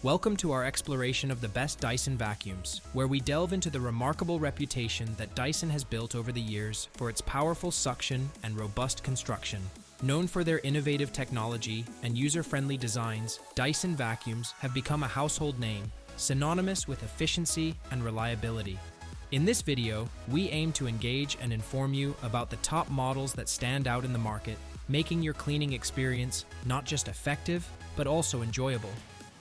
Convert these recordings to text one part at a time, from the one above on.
Welcome to our exploration of the best Dyson vacuums, where we delve into the remarkable reputation that Dyson has built over the years for its powerful suction and robust construction. Known for their innovative technology and user-friendly designs, Dyson vacuums have become a household name, synonymous with efficiency and reliability. In this video, we aim to engage and inform you about the top models that stand out in the market, making your cleaning experience not just effective, but also enjoyable.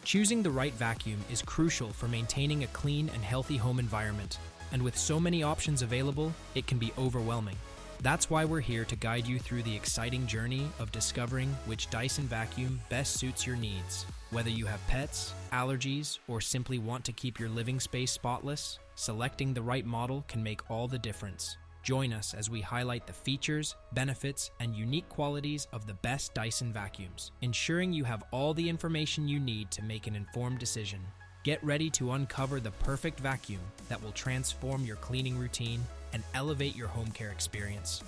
Choosing the right vacuum is crucial for maintaining a clean and healthy home environment, and with so many options available, it can be overwhelming. That's why we're here to guide you through the exciting journey of discovering which Dyson vacuum best suits your needs. Whether you have pets, allergies, or simply want to keep your living space spotless, selecting the right model can make all the difference. Join us as we highlight the features, benefits, and unique qualities of the best Dyson vacuums, ensuring you have all the information you need to make an informed decision. Get ready to uncover the perfect vacuum that will transform your cleaning routine and elevate your home care experience.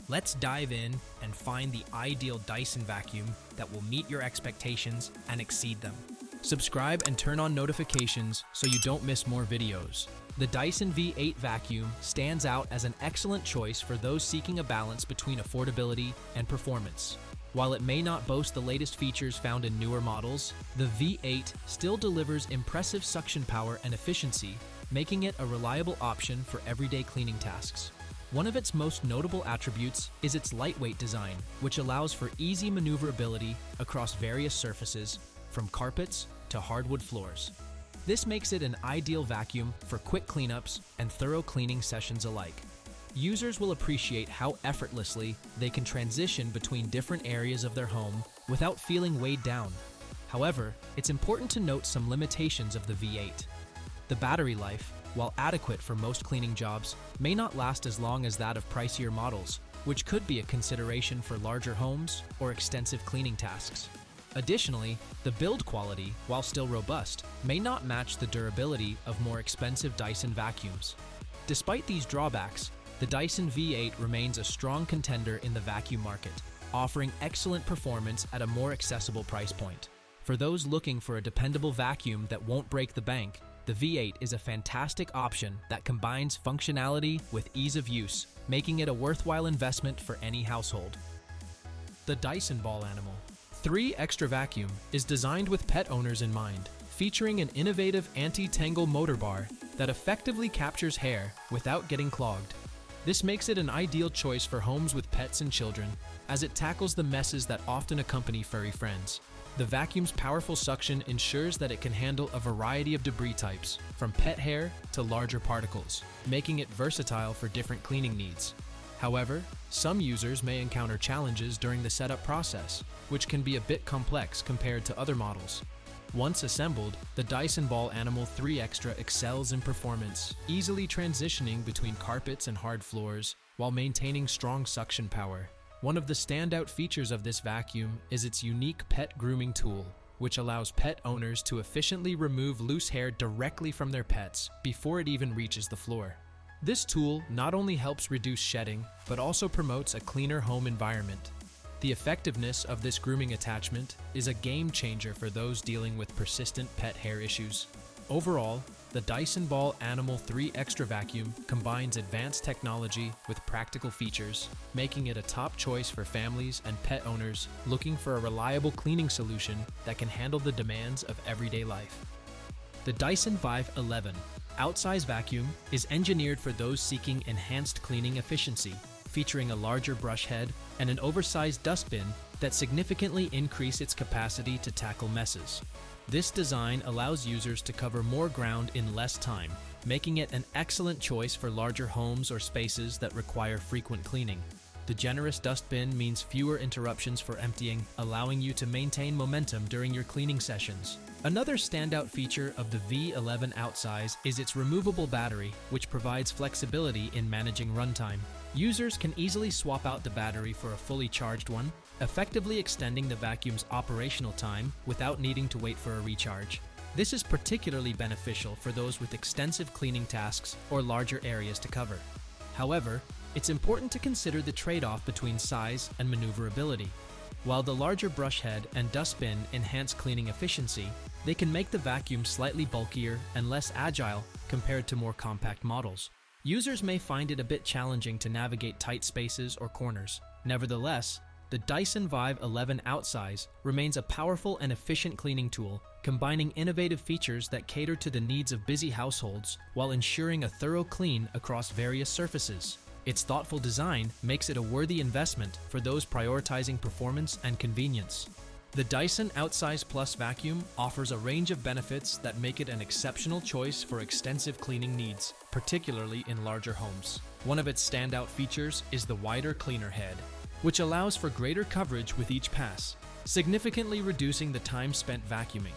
Let's dive in and find the ideal Dyson vacuum that will meet your expectations and exceed them. Subscribe and turn on notifications so you don't miss more videos. The Dyson V8 vacuum stands out as an excellent choice for those seeking a balance between affordability and performance. While it may not boast the latest features found in newer models, the V8 still delivers impressive suction power and efficiency, making it a reliable option for everyday cleaning tasks. One of its most notable attributes is its lightweight design, which allows for easy maneuverability across various surfaces, from carpets to hardwood floors. This makes it an ideal vacuum for quick cleanups and thorough cleaning sessions alike. Users will appreciate how effortlessly they can transition between different areas of their home without feeling weighed down. However, it's important to note some limitations of the V8. The battery life, while adequate for most cleaning jobs, may not last as long as that of pricier models, which could be a consideration for larger homes or extensive cleaning tasks. Additionally, the build quality, while still robust, may not match the durability of more expensive Dyson vacuums. Despite these drawbacks, the Dyson V8 remains a strong contender in the vacuum market, offering excellent performance at a more accessible price point. For those looking for a dependable vacuum that won't break the bank, the V8 is a fantastic option that combines functionality with ease of use, making it a worthwhile investment for any household. The Dyson Ball Animal 3 Extra Vacuum is designed with pet owners in mind, featuring an innovative anti-tangle motor bar that effectively captures hair without getting clogged. This makes it an ideal choice for homes with pets and children, as it tackles the messes that often accompany furry friends. The vacuum's powerful suction ensures that it can handle a variety of debris types, from pet hair to larger particles, making it versatile for different cleaning needs. However, some users may encounter challenges during the setup process, which can be a bit complex compared to other models. Once assembled, the Dyson Ball Animal 3 Extra excels in performance, easily transitioning between carpets and hard floors while maintaining strong suction power. One of the standout features of this vacuum is its unique pet grooming tool, which allows pet owners to efficiently remove loose hair directly from their pets before it even reaches the floor. This tool not only helps reduce shedding, but also promotes a cleaner home environment. The effectiveness of this grooming attachment is a game changer for those dealing with persistent pet hair issues. Overall, the Dyson Ball Animal 3 Extra Vacuum combines advanced technology with practical features, making it a top choice for families and pet owners looking for a reliable cleaning solution that can handle the demands of everyday life. The Dyson Vive 11 Outsize Vacuum is engineered for those seeking enhanced cleaning efficiency, featuring a larger brush head and an oversized dustbin that significantly increase its capacity to tackle messes. This design allows users to cover more ground in less time, making it an excellent choice for larger homes or spaces that require frequent cleaning. The generous dustbin means fewer interruptions for emptying, allowing you to maintain momentum during your cleaning sessions. Another standout feature of the V11 Outsize is its removable battery, which provides flexibility in managing runtime. Users can easily swap out the battery for a fully charged one, effectively extending the vacuum's operational time without needing to wait for a recharge. This is particularly beneficial for those with extensive cleaning tasks or larger areas to cover. However, it's important to consider the trade-off between size and maneuverability. While the larger brush head and dustbin enhance cleaning efficiency, they can make the vacuum slightly bulkier and less agile compared to more compact models. Users may find it a bit challenging to navigate tight spaces or corners. Nevertheless, the Dyson Vive 11 Outsize remains a powerful and efficient cleaning tool, combining innovative features that cater to the needs of busy households while ensuring a thorough clean across various surfaces. Its thoughtful design makes it a worthy investment for those prioritizing performance and convenience. The Dyson Outsize Plus vacuum offers a range of benefits that make it an exceptional choice for extensive cleaning needs, particularly in larger homes. One of its standout features is the wider cleaner head, which allows for greater coverage with each pass, significantly reducing the time spent vacuuming.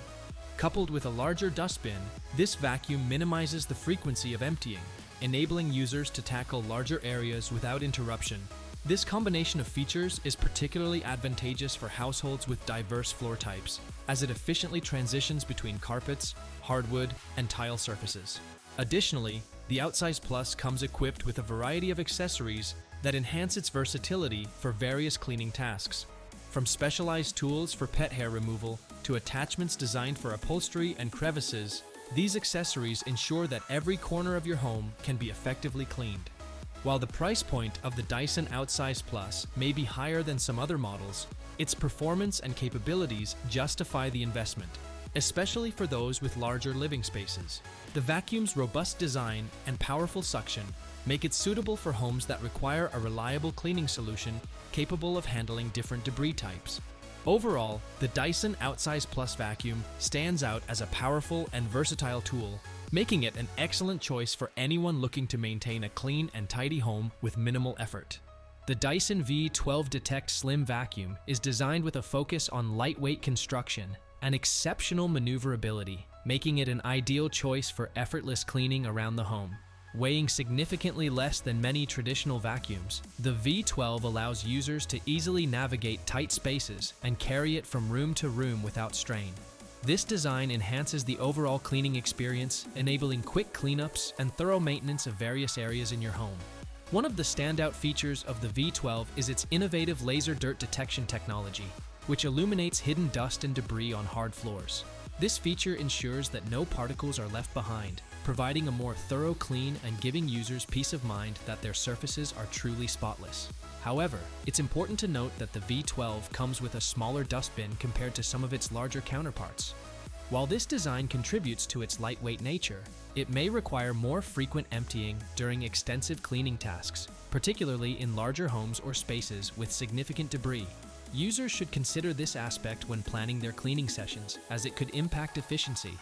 Coupled with a larger dustbin, this vacuum minimizes the frequency of emptying, enabling users to tackle larger areas without interruption. This combination of features is particularly advantageous for households with diverse floor types, as it efficiently transitions between carpets, hardwood, and tile surfaces. Additionally, the Outsize Plus comes equipped with a variety of accessories that enhance its versatility for various cleaning tasks. From specialized tools for pet hair removal to attachments designed for upholstery and crevices, these accessories ensure that every corner of your home can be effectively cleaned. While the price point of the Dyson Outsize Plus may be higher than some other models, its performance and capabilities justify the investment, especially for those with larger living spaces. The vacuum's robust design and powerful suction make it suitable for homes that require a reliable cleaning solution capable of handling different debris types. Overall, the Dyson Outsize Plus vacuum stands out as a powerful and versatile tool, making it an excellent choice for anyone looking to maintain a clean and tidy home with minimal effort. The Dyson V12 Detect Slim Vacuum is designed with a focus on lightweight construction and exceptional maneuverability, making it an ideal choice for effortless cleaning around the home. Weighing significantly less than many traditional vacuums, the V12 allows users to easily navigate tight spaces and carry it from room to room without strain. This design enhances the overall cleaning experience, enabling quick cleanups and thorough maintenance of various areas in your home. One of the standout features of the V12 is its innovative laser dirt detection technology, which illuminates hidden dust and debris on hard floors. This feature ensures that no particles are left behind, providing a more thorough clean and giving users peace of mind that their surfaces are truly spotless. However, it's important to note that the V12 comes with a smaller dustbin compared to some of its larger counterparts. While this design contributes to its lightweight nature, it may require more frequent emptying during extensive cleaning tasks, particularly in larger homes or spaces with significant debris. Users should consider this aspect when planning their cleaning sessions, as it could impact efficiency.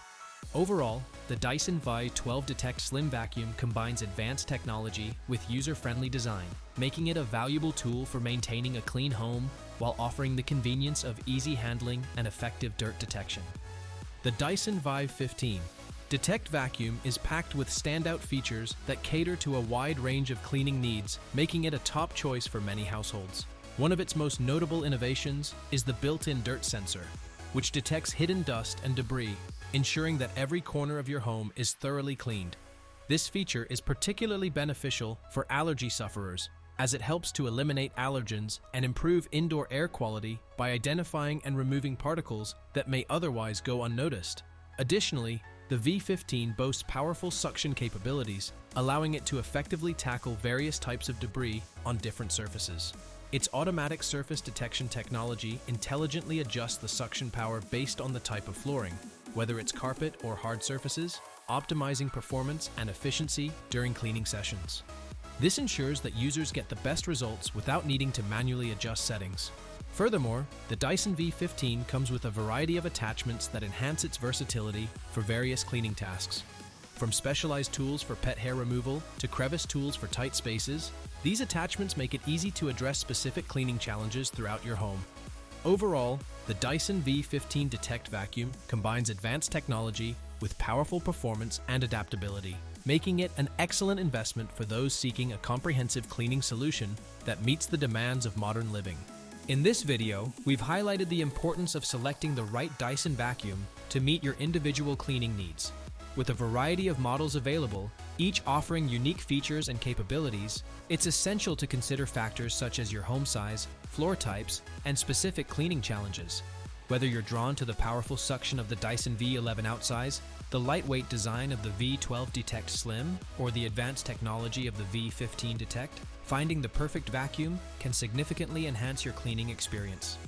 Overall, the Dyson Vive 12 Detect Slim Vacuum combines advanced technology with user-friendly design, making it a valuable tool for maintaining a clean home while offering the convenience of easy handling and effective dirt detection. The Dyson Vive 15 Detect Vacuum is packed with standout features that cater to a wide range of cleaning needs, making it a top choice for many households. One of its most notable innovations is the built-in dirt sensor, which detects hidden dust and debris, ensuring that every corner of your home is thoroughly cleaned. This feature is particularly beneficial for allergy sufferers, as it helps to eliminate allergens and improve indoor air quality by identifying and removing particles that may otherwise go unnoticed. Additionally, the V15 boasts powerful suction capabilities, allowing it to effectively tackle various types of debris on different surfaces. Its automatic surface detection technology intelligently adjusts the suction power based on the type of flooring, whether it's carpet or hard surfaces, optimizing performance and efficiency during cleaning sessions. This ensures that users get the best results without needing to manually adjust settings. Furthermore, the Dyson V15 comes with a variety of attachments that enhance its versatility for various cleaning tasks. From specialized tools for pet hair removal to crevice tools for tight spaces, these attachments make it easy to address specific cleaning challenges throughout your home. Overall, the Dyson V15 Detect Vacuum combines advanced technology with powerful performance and adaptability, making it an excellent investment for those seeking a comprehensive cleaning solution that meets the demands of modern living. In this video, we've highlighted the importance of selecting the right Dyson vacuum to meet your individual cleaning needs. With a variety of models available, each offering unique features and capabilities, it's essential to consider factors such as your home size, floor types, and specific cleaning challenges. Whether you're drawn to the powerful suction of the Dyson V11 outsize, the lightweight design of the V12 Detect Slim, or the advanced technology of the V15 Detect, finding the perfect vacuum can significantly enhance your cleaning experience.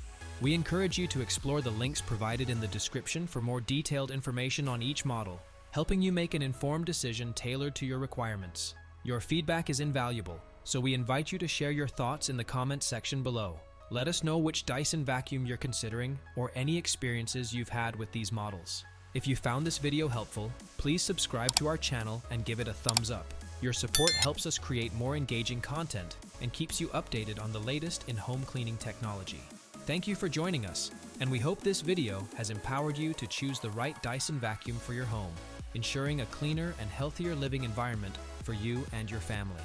We encourage you to explore the links provided in the description for more detailed information on each model, helping you make an informed decision tailored to your requirements. Your feedback is invaluable, so we invite you to share your thoughts in the comments section below. Let us know which Dyson vacuum you're considering or any experiences you've had with these models. If you found this video helpful, please subscribe to our channel and give it a thumbs up. Your support helps us create more engaging content and keeps you updated on the latest in home cleaning technology. Thank you for joining us, and we hope this video has empowered you to choose the right Dyson vacuum for your home, ensuring a cleaner and healthier living environment for you and your family.